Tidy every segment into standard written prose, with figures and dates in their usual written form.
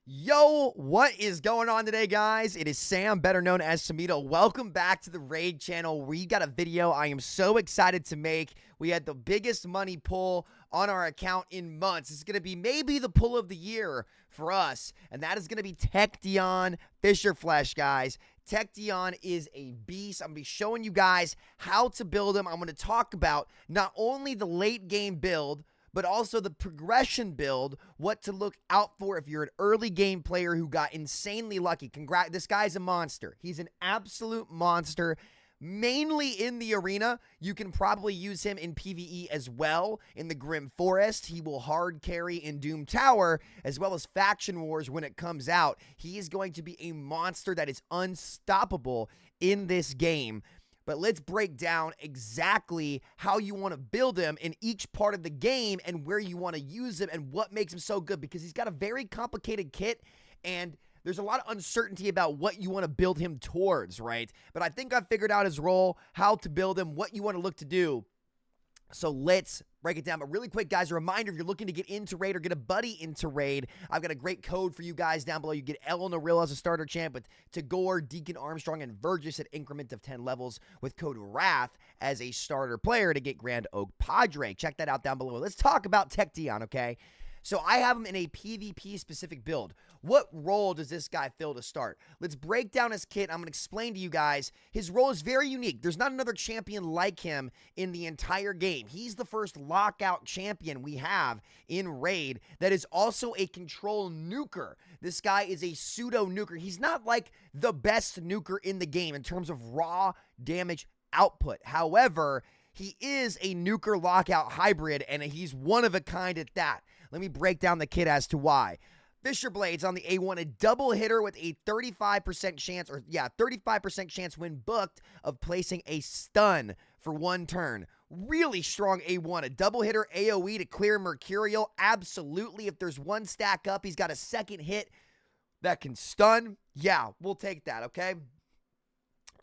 Yo, what is going on today, guys? It is Sam, better known as Samito. Welcome back to the Raid channel. We got a video I am so excited to make. We had the biggest money pull on our account in months. It's going to be maybe the pull of the year for us, and that is going to be Tekteon Fissureflesh, guys. Tekteon is a beast. I'm going to be showing you guys how to build him. I'm going to talk about not only the late game build, but also the progression build, what to look out for if you're an early game player who got insanely lucky. Congrats, this guy's a monster. He's an absolute monster. Mainly in the arena. You can probably use him in PvE as well in the Grim Forest. He will hard carry in Doom Tower as well as Faction Wars when it comes out. He is going to be a monster that is unstoppable in this game. But let's break down exactly how you want to build him in each part of the game and where you want to use him and what makes him so good, because he's got a very complicated kit and there's a lot of uncertainty about what you want to build him towards, right? But I think I've figured out his role, how to build him, what you want to look to do. So let's break it down. But really quick, guys, a reminder, if you're looking to get into Raid or get a buddy into Raid, I've got a great code for you guys down below. You get Elenaril as a starter champ with Tagoar, Deacon Armstrong, and Vergis at increment of 10 levels with code WRATH as a starter player to get Grand Oak Padre. Check that out down below. Let's talk about Tekteon, okay? So I have him in a PvP specific build. What role does this guy fill to start? Let's break down his kit. I'm going to explain to you guys. His role is very unique. There's not another champion like him in the entire game. He's the first lockout champion we have in Raid that is also a control nuker. This guy is a pseudo nuker. He's not like the best nuker in the game in terms of raw damage output. However, he is a nuker lockout hybrid, and he's one of a kind at that. Let me break down the kit as to why. Fisher Blades on the A1, a double hitter with a 35% chance, 35% chance when booked of placing a stun for one turn. Really strong A1, a double hitter AoE to clear Mercurial. Absolutely, if there's one stack up, he's got a second hit that can stun. Yeah, we'll take that, okay?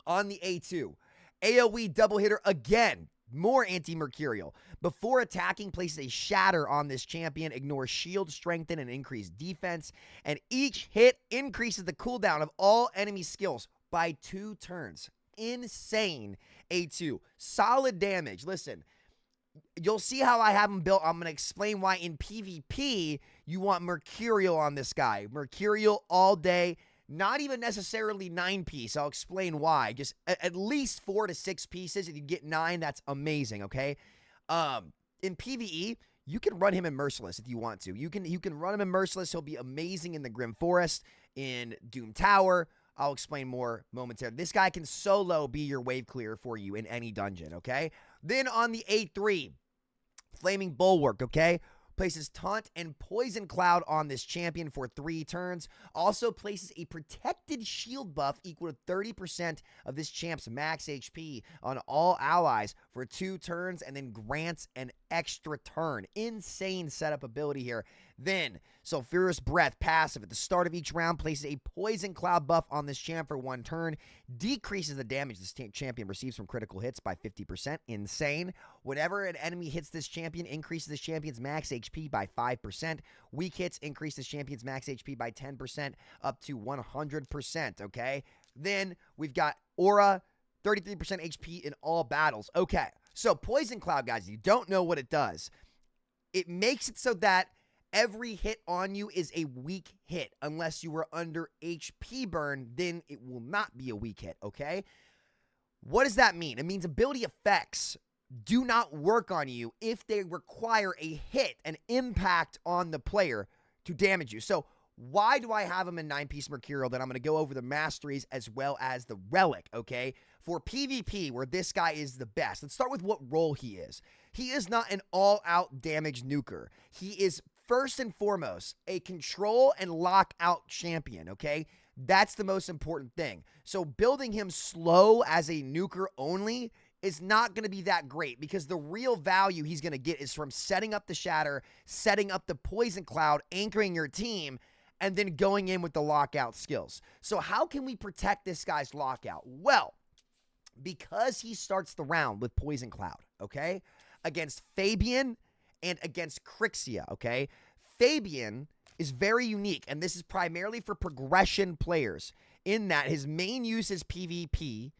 On the A2, AoE double hitter again. More anti-mercurial. Before attacking, places a shatter on this champion, ignores shield, strengthen, and increase defense. And each hit increases the cooldown of all enemy skills by 2 turns. Insane A2. Solid damage. Listen, you'll see how I have him built. I'm going to explain why in PvP you want mercurial on this guy. Mercurial all day. Not even necessarily 9-piece. I'll explain why. Just at least 4 to 6 pieces. If you get 9, that's amazing, okay? In PvE, you can run him in Merciless if you want to. You can run him in Merciless. He'll be amazing in the Grim Forest, in Doom Tower. I'll explain more momentarily. This guy can solo be your wave clear for you in any dungeon, okay? Then on the A3, Flaming Bulwark, okay? Places Taunt and Poison Cloud on this champion for 3 turns. Also places a protected shield buff equal to 30% of this champ's max HP on all allies for 2 turns, and then grants an extra turn. Insane setup ability here. Then, Sulfurous Breath passive at the start of each round places a Poison Cloud buff on this champ for 1 turn. Decreases the damage this champion receives from critical hits by 50%. Insane. Whenever an enemy hits this champion, increases this champion's max HP by 5%. Weak hits increase this champion's max HP by 10% up to 100%, okay? Then we've got Aura, 33% HP in all battles. Okay, so Poison Cloud, guys, you don't know what it does. It makes it so that every hit on you is a weak hit. Unless you were under HP burn, then it will not be a weak hit, okay? What does that mean? It means ability effects do not work on you if they require a hit, an impact on the player to damage you. So why do I have him in 9-piece Mercurial? Then I'm going to go over the masteries as well as the relic, okay? For PvP, where this guy is the best, let's start with what role he is. He is not an all-out damage nuker. He is first and foremost a control and lockout champion, okay? That's the most important thing. So building him slow as a nuker only is not going to be that great, because the real value he's going to get is from setting up the shatter, setting up the poison cloud, anchoring your team, and then going in with the lockout skills. So how can we protect this guy's lockout? Well, because he starts the round with poison cloud, okay, against Fabian and against Crixia, okay? Fabian is very unique, and this is primarily for progression players, in that his main use is PvP.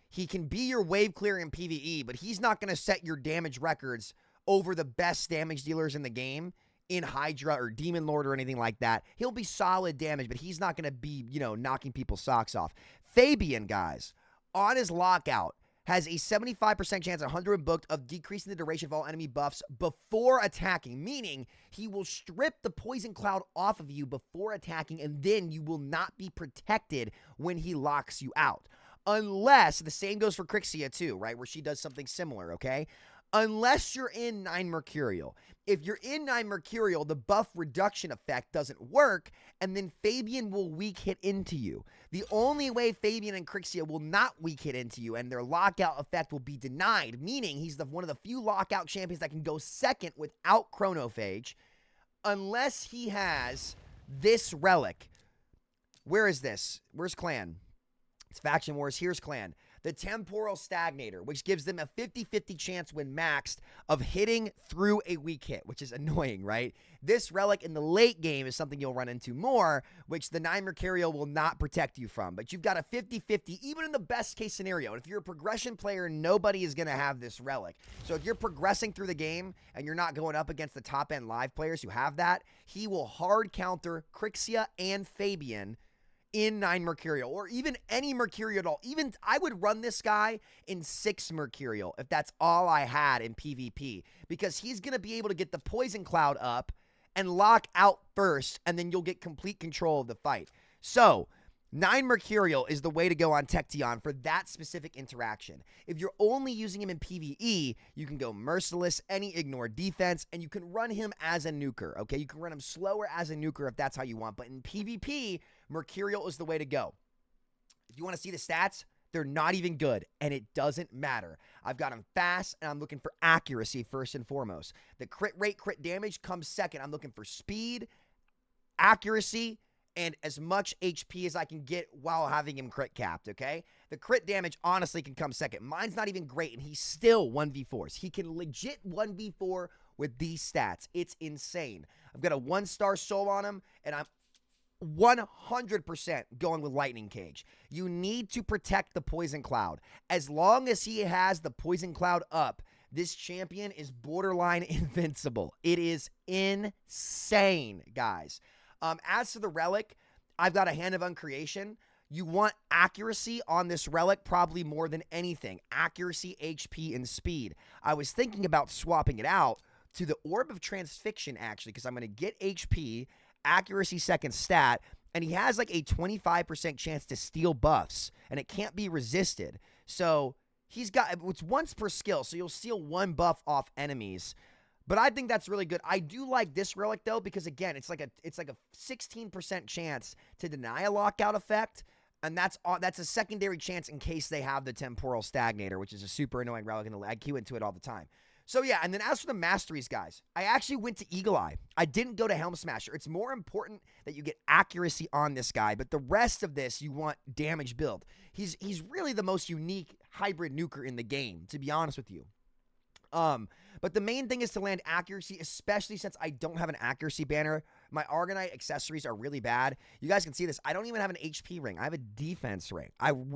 He can be your wave clear in PvE, but he's not going to set your damage records over the best damage dealers in the game in Hydra or Demon Lord or anything like that. He'll be solid damage, but he's not going to be, knocking people's socks off. Fabian, guys, on his lockout, has a 75% chance at 100 booked of decreasing the duration of all enemy buffs before attacking, meaning he will strip the poison cloud off of you before attacking, and then you will not be protected when he locks you out. Unless, the same goes for Crixia too, right, where she does something similar, okay? Unless you're in 9 Mercurial. If you're in 9 Mercurial, the buff reduction effect doesn't work, and then Fabian will weak hit into you. The only way Fabian and Crixia will not weak hit into you and their lockout effect will be denied, meaning he's one of the few lockout champions that can go second without Chronophage, unless he has this relic. Where is this? Where's Clan? It's Faction Wars. Here's Clan. The Temporal Stagnator, which gives them a 50-50 chance when maxed of hitting through a weak hit, which is annoying, right? This relic in the late game is something you'll run into more, which the 9 Mercurial will not protect you from. But you've got a 50-50, even in the best case scenario. And if you're a progression player, nobody is going to have this relic. So if you're progressing through the game and you're not going up against the top-end live players who have that, he will hard counter Crixia and Fabian in 9 Mercurial, or even any Mercurial at all. Even, I would run this guy in 6 Mercurial if that's all I had in PvP, because he's going to be able to get the Poison Cloud up and lock out first, and then you'll get complete control of the fight. So, 9 Mercurial is the way to go on Tekteon for that specific interaction. If you're only using him in PvE, you can go Merciless, any ignore defense, and you can run him as a nuker, okay? You can run him slower as a nuker if that's how you want, but in PvP, Mercurial is the way to go. If you want to see the stats, they're not even good, and it doesn't matter. I've got him fast, and I'm looking for accuracy first and foremost. The crit rate, crit damage comes second. I'm looking for speed, accuracy, and as much HP as I can get while having him crit capped, okay? The crit damage honestly can come second. Mine's not even great, and he's still 1v4s. He can legit 1v4 with these stats. It's insane. I've got a 1-star soul on him, and I'm 100% going with Lightning Cage. You need to protect the Poison Cloud. As long as he has the Poison Cloud up, this champion is borderline invincible. It is insane, guys. As to the relic, I've got a Hand of Uncreation. You want accuracy on this relic probably more than anything. Accuracy, HP, and speed. I was thinking about swapping it out to the Orb of Transfixion, actually, because I'm going to get HP, accuracy second stat, and he has like a 25% chance to steal buffs, and it can't be resisted. So he's got, it's once per skill, so you'll steal 1 buff off enemies. But I think that's really good. I do like this relic, though, because, again, it's like a 16% chance to deny a lockout effect, and that's a secondary chance in case they have the Temporal Stagnator, which is a super annoying relic, and I queue into it all the time. So, yeah, and then as for the masteries, guys, I actually went to Eagle Eye. I didn't go to Helm Smasher. It's more important that you get accuracy on this guy, but the rest of this, you want damage build. He's really the most unique hybrid nuker in the game, to be honest with you. But the main thing is to land accuracy, especially since I don't have an accuracy banner. My Argonite accessories are really bad. You guys can see this. I don't even have an HP ring. I have a defense ring.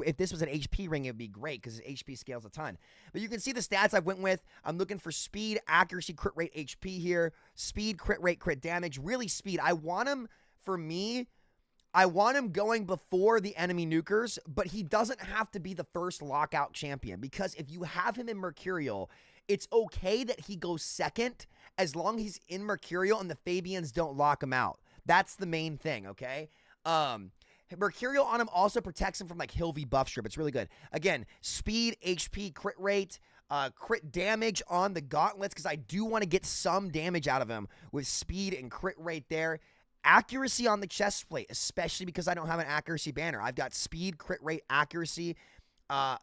If this was an HP ring, it would be great because HP scales a ton. But you can see the stats I went with. I'm looking for speed, accuracy, crit rate, HP here. Speed, crit rate, crit damage. Really speed. I want him, for me, I want him going before the enemy nukers, but he doesn't have to be the first lockout champion, because if you have him in Mercurial, it's okay that he goes second as long as he's in Mercurial and the Fabians don't lock him out. That's the main thing, okay? Mercurial on him also protects him from like Hilvy buff strip. It's really good. Again, speed, HP, crit rate, crit damage on the gauntlets, because I do want to get some damage out of him with speed and crit rate there. Accuracy on the chest plate, especially because I don't have an accuracy banner. I've got speed, crit rate, accuracy.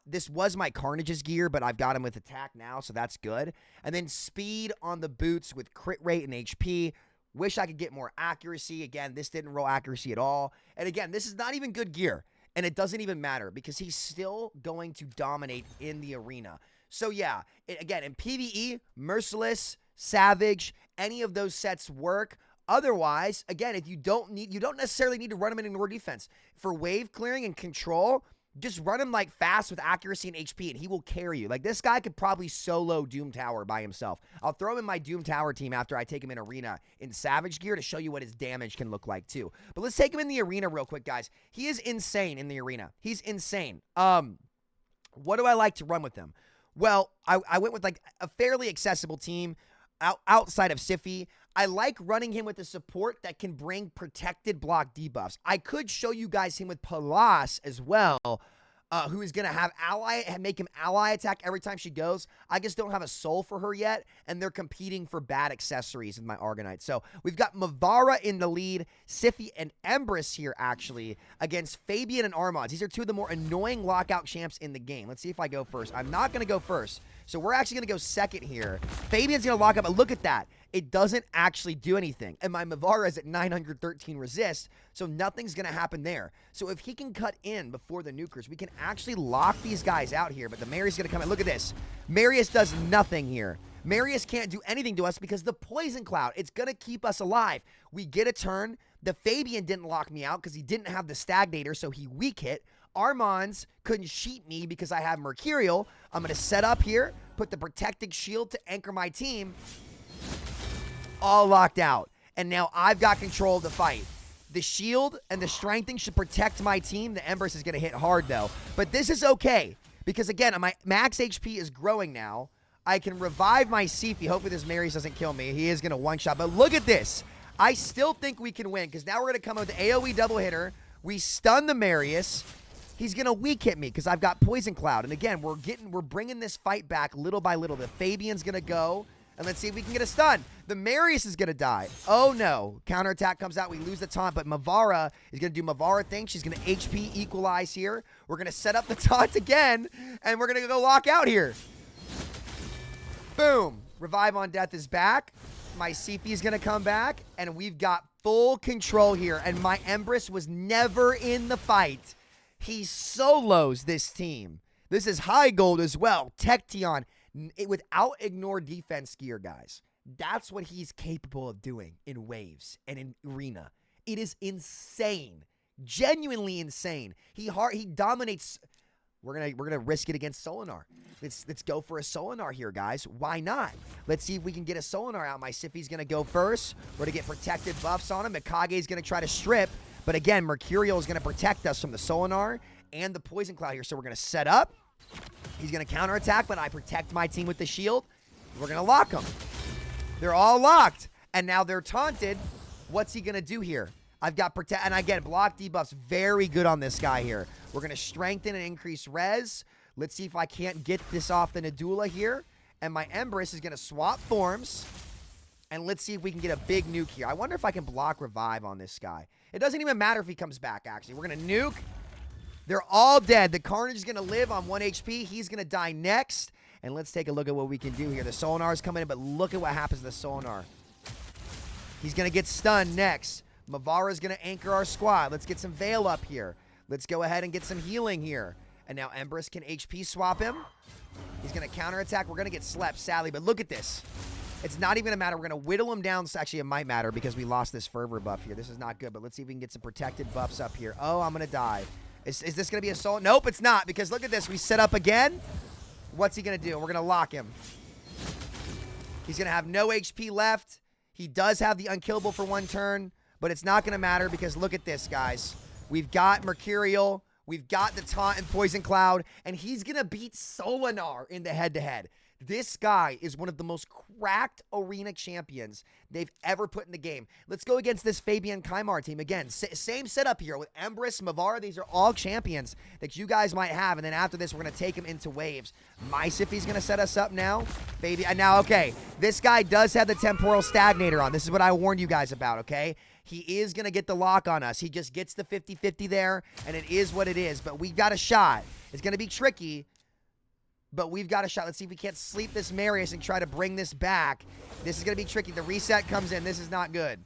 This was my Carnage's gear, but I've got him with attack now, so that's good. And then speed on the boots with crit rate and HP. Wish I could get more accuracy. Again, this didn't roll accuracy at all. And again, this is not even good gear, and it doesn't even matter because he's still going to dominate in the arena. So yeah, again, in PvE, Merciless, Savage, any of those sets work. Otherwise, again, if you don't necessarily need to run him in ignore defense. For wave clearing and control, just run him like fast with accuracy and HP, and he will carry you. Like, this guy could probably solo Doom Tower by himself. I'll throw him in my Doom Tower team after I take him in Arena in Savage Gear to show you what his damage can look like too. But let's take him in the Arena real quick, guys. He is insane in the Arena. He's insane. What do I like to run with him? Well, I went with like a fairly accessible team outside of Siffy. I like running him with a support that can bring protected block debuffs. I could show you guys him with Palas as well, who is going to have make him ally attack every time she goes. I just don't have a soul for her yet, and they're competing for bad accessories in my Argonite. So we've got Mavara in the lead, Siffy and Empress here, actually, against Fabian and Armand. These are two of the more annoying lockout champs in the game. Let's see if I go first. I'm not going to go first, so we're actually going to go second here. Fabian's going to lock up, but look at that. It doesn't actually do anything. And my Mavara is at 913 resist, so nothing's going to happen there. So if he can cut in before the nukers, we can actually lock these guys out here. But the Marius is going to come in. Look at this. Marius does nothing here. Marius can't do anything to us because the Poison Cloud, it's going to keep us alive. We get a turn. The Fabian didn't lock me out because he didn't have the Stagnator, so he weak hit. Armand's couldn't sheet me because I have Mercurial. I'm going to set up here, put the Protecting Shield to anchor my team. All locked out. And now I've got control of the fight. The shield and the strengthening should protect my team. The Empress is going to hit hard, though. But this is okay. Because, again, my max HP is growing now. I can revive my Siffy. Hopefully this Marius doesn't kill me. He is going to one-shot. But look at this. I still think we can win. Because now we're going to come up with the AoE double hitter. We stun the Marius. He's going to weak hit me because I've got Poison Cloud. And, again, we're bringing this fight back little by little. The Fabian's going to go. And let's see if we can get a stun. The Marius is going to die. Oh, no. Counterattack comes out. We lose the taunt. But Mavara is going to do Mavara thing. She's going to HP equalize here. We're going to set up the taunt again. And we're going to go lock out here. Boom. Revive on Death is back. My Siffy is going to come back. And we've got full control here. And my Empress was never in the fight. He solos this team. This is high gold as well. Tekteon. Without ignore defense gear, guys. That's what he's capable of doing in waves and in arena. It is insane. Genuinely insane. He dominates. We're gonna risk it against Solinar. Let's go for a Solinar here, guys. Why not? Let's see if we can get a Solinar out. My Siffy's gonna go first. We're gonna get protected buffs on him. Mikage's gonna try to strip. But again, Mercurial is gonna protect us from the Solinar and the Poison Cloud here. So we're gonna set up. He's going to counterattack, but I protect my team with the shield. We're going to lock them. They're all locked. And now they're taunted. What's he going to do here? I've got protect. And again, block debuffs. Very good on this guy here. We're going to strengthen and increase res. Let's see if I can't get this off the Nadula here. And my Empress is going to swap forms. And let's see if we can get a big nuke here. I wonder if I can block revive on this guy. It doesn't even matter if he comes back, actually. We're going to nuke. They're all dead. The Carnage is going to live on 1 HP. He's going to die next. And let's take a look at what we can do here. The Solinar is coming in, but look at what happens to the Solinar. He's going to get stunned next. Mavara is going to anchor our squad. Let's get some Veil up here. Let's go ahead and get some healing here. And now Empress can HP swap him. He's going to counterattack. We're going to get slept, sadly. But look at this. It's not even going to matter. We're going to whittle him down. Actually, it might matter because we lost this Fervor buff here. This is not good, but let's see if we can get some protected buffs up here. Oh, I'm going to die. Is this going to be a soul? Nope, it's not, because look at this. We set up again. What's he going to do? We're going to lock him. He's going to have no HP left. He does have the unkillable for 1 turn, but it's not going to matter because look at this, guys. We've got Mercurial. We've got the taunt and Poison Cloud, and he's going to beat Solinar in the head-to-head. This guy is one of the most cracked arena champions they've ever put in the game. Let's go against this Fabian Kaimar team. Again, same setup here with Empress, Mavara. These are all champions that you guys might have. And then after this, we're going to take them into waves. My Siffy's going to set us up now. Fabian. Now, okay, this guy does have the Temporal Stagnator on. This is what I warned you guys about, okay? He is going to get the lock on us. He just gets the 50-50 there, and it is what it is. But we've got a shot. It's going to be tricky. But we've got a shot. Let's see if we can't sleep this Marius and try to bring this back. This is going to be tricky. The reset comes in. This is not good.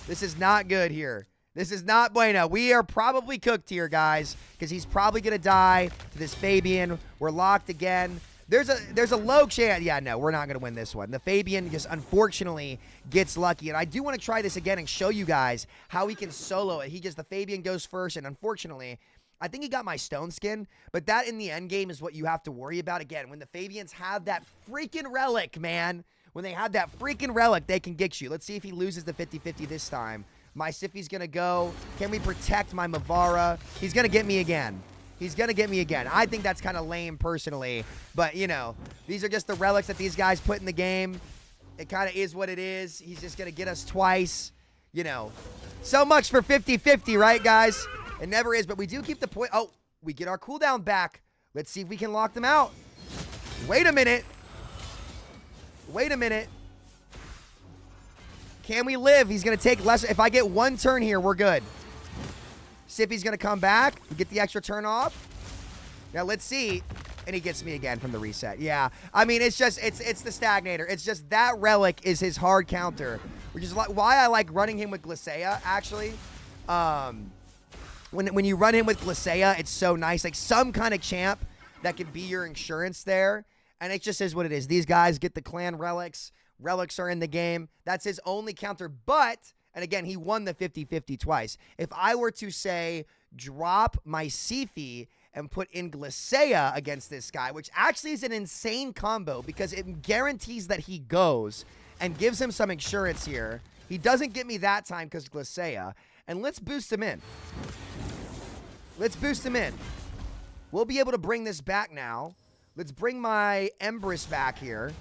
This is not good here. This is not bueno. We are probably cooked here, guys, because he's probably going to die to this Fabian. We're locked again. There's a low chance. Yeah, no, we're not going to win this one. The Fabian just unfortunately gets lucky. And I do want to try this again and show you guys how he can solo it. The Fabian goes first, and unfortunately, I think he got my stone skin, but that in the end game is what you have to worry about. Again, when the Fabians have that freaking relic, man, when they have that freaking relic, they can get you. Let's see if he loses the 50-50 this time. My Siffy's going to go. Can we protect my Mavara? He's going to get me again. He's going to get me again. I think that's kind of lame personally, but, you know, these are just the relics that these guys put in the game. It kind of is what it is. He's just going to get us twice, you know. So much for 50-50, right, guys? It never is, but we do keep the point. Oh, we get our cooldown back. Let's see if we can lock them out. Wait a minute. Wait a minute. Can we live? He's going to take less. If I get one turn here, we're good. Sippy's going to come back. We get the extra turn off. Now, let's see. And he gets me again from the reset. Yeah. I mean, it's just, it's the Stagnator. It's just that relic is his hard counter, which is why I like running him with Glycea, actually. When you run him with Glycea, it's so nice. Like some kind of champ that can be your insurance there. And it just is what it is. These guys get the clan relics. Relics are in the game. That's his only counter. But, and again, he won the 50-50 twice. If I were to say, drop my Sifi and put in Glycea against this guy, which actually is an insane combo because it guarantees that he goes and gives him some insurance here. He doesn't get me that time because Glycea. And let's boost him in. Let's boost him in. We'll be able to bring this back now. Let's bring my Empress back here.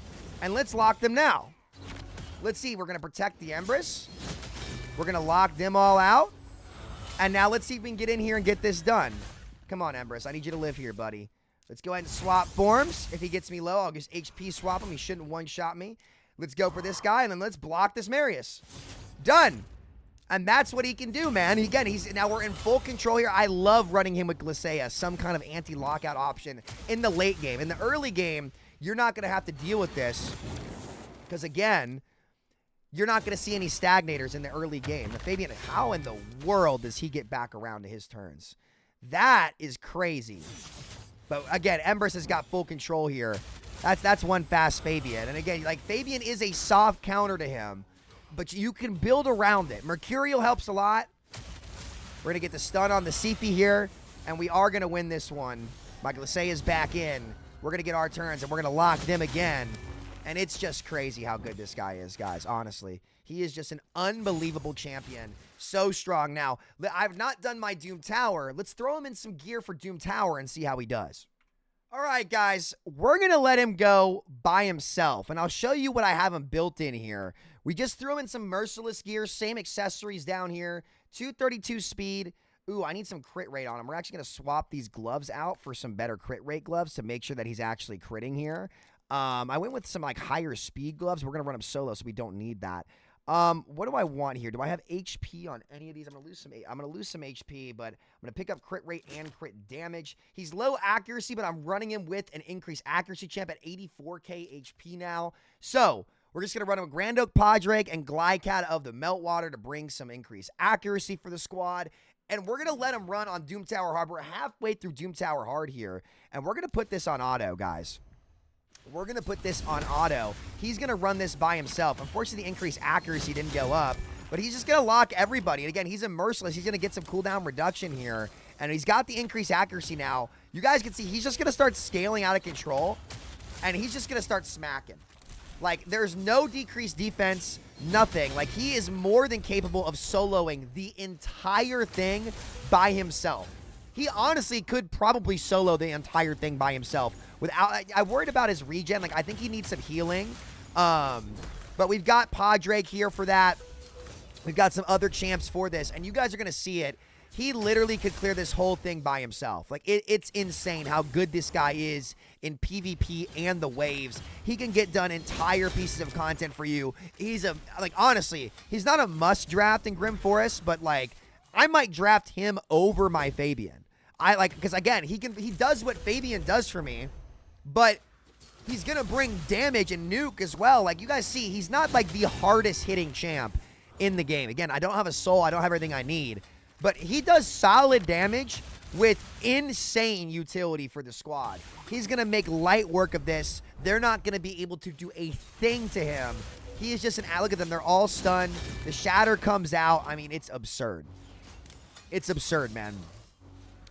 And let's lock them now. Let's see. We're going to protect the Empress. We're going to lock them all out. And now let's see if we can get in here and get this done. Come on, Empress. I need you to live here, buddy. Let's go ahead and swap forms. If he gets me low, I'll just HP swap him. He shouldn't one-shot me. Let's go for this guy, and then let's block this Marius. Done. And that's what he can do, man. Again, now we're in full control here. I love running him with Glycea, some kind of anti-lockout option in the late game. In the early game, you're not going to have to deal with this because, again, you're not going to see any stagnators in the early game. The Fabian, how in the world does he get back around to his turns? That is crazy. But, again, Empress has got full control here. That's one fast Fabian. And, again, like, Fabian is a soft counter to him. But you can build around it. Mercurial helps a lot. We're going to get the stun on the Sifi here. And we are going to win this one. My Glycea is back in. We're going to get our turns, and we're going to lock them again. And it's just crazy how good this guy is, guys. Honestly. He is just an unbelievable champion. So strong. Now, I've not done my Doom Tower. Let's throw him in some gear for Doom Tower and see how he does. All right, guys. We're going to let him go by himself. And I'll show you what I have him built in here. We just threw in some Merciless gear, same accessories down here, 232 speed. Ooh, I need some crit rate on him. We're actually going to swap these gloves out for some better crit rate gloves to make sure that he's actually critting here. I went with some like higher speed gloves. We're going to run him solo, so we don't need that. What do I want here? Do I have HP on any of these? I'm going to lose some HP, but I'm going to pick up crit rate and crit damage. He's low accuracy, but I'm running him with an increased accuracy champ at 84k HP now. So, we're just going to run him with Grand Oak Podrake and Glycat of the Meltwater to bring some increased accuracy for the squad. And we're going to let him run on Doom Tower Hard. We're halfway through Doom Tower Hard here. And we're going to put this on auto, guys. We're going to put this on auto. He's going to run this by himself. Unfortunately, the increased accuracy didn't go up. But he's just going to lock everybody. And again, he's a Merciless. He's going to get some cooldown reduction here. And he's got the increased accuracy now. You guys can see he's just going to start scaling out of control. And he's just going to start smacking. Like, there's no decreased defense, nothing. Like, he is more than capable of soloing the entire thing by himself. He honestly could probably solo the entire thing by himself. I worried about his regen. Like, I think he needs some healing. But we've got Podrake here for that. We've got some other champs for this. And you guys are going to see it. He literally could clear this whole thing by himself. Like, it's insane how good this guy is in PvP and the waves. He can get done entire pieces of content for you. He's honestly, he's not a must draft in Grim Forest, but, like, I might draft him over my Fabian. Because, again, he does what Fabian does for me, but he's going to bring damage and nuke as well. Like, you guys see, he's not, like, the hardest hitting champ in the game. Again, I don't have a soul. I don't have everything I need. But he does solid damage with insane utility for the squad. He's going to make light work of this. They're not going to be able to do a thing to him. He is just an look at them. They're all stunned. The shatter comes out. I mean, it's absurd. It's absurd, man.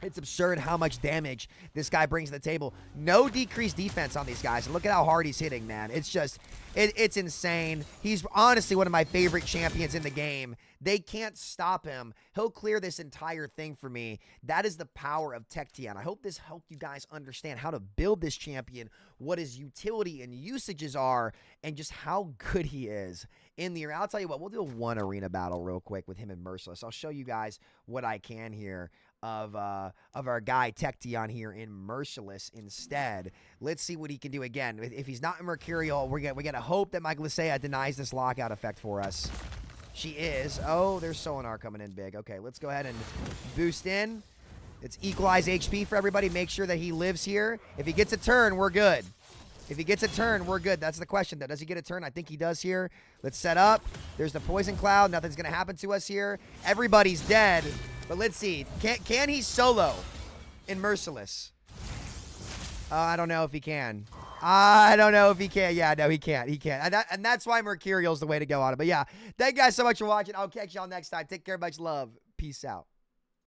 It's absurd how much damage this guy brings to the table. No decreased defense on these guys. And look at how hard he's hitting, man. It's just, it's insane. He's honestly one of my favorite champions in the game. They can't stop him. He'll clear this entire thing for me. That is the power of Tekteon. I hope this helped you guys understand how to build this champion, what his utility and usages are, and just how good he is in the arena. I'll tell you what, we'll do one arena battle real quick with him and Merciless. I'll show you guys what I can here of our guy Tekteon here in Merciless instead. Let's see what he can do again. If he's not in Mercurial, we got to hope that Michael Lisea denies this lockout effect for us. She is. Oh, there's Sonar coming in big. Okay, let's go ahead and boost in. Let's equalize HP for everybody. Make sure that he lives here. If he gets a turn, we're good. If he gets a turn, we're good. That's the question, though. Does he get a turn? I think he does here. Let's set up. There's the Poison Cloud. Nothing's going to happen to us here. Everybody's dead. But let's see. Can he solo in Merciless? I don't know if he can. I don't know if he can. Yeah, no, he can't. He can't. And that's why Mercurial's the way to go on it. But yeah, thank you guys so much for watching. I'll catch y'all next time. Take care. Much love. Peace out.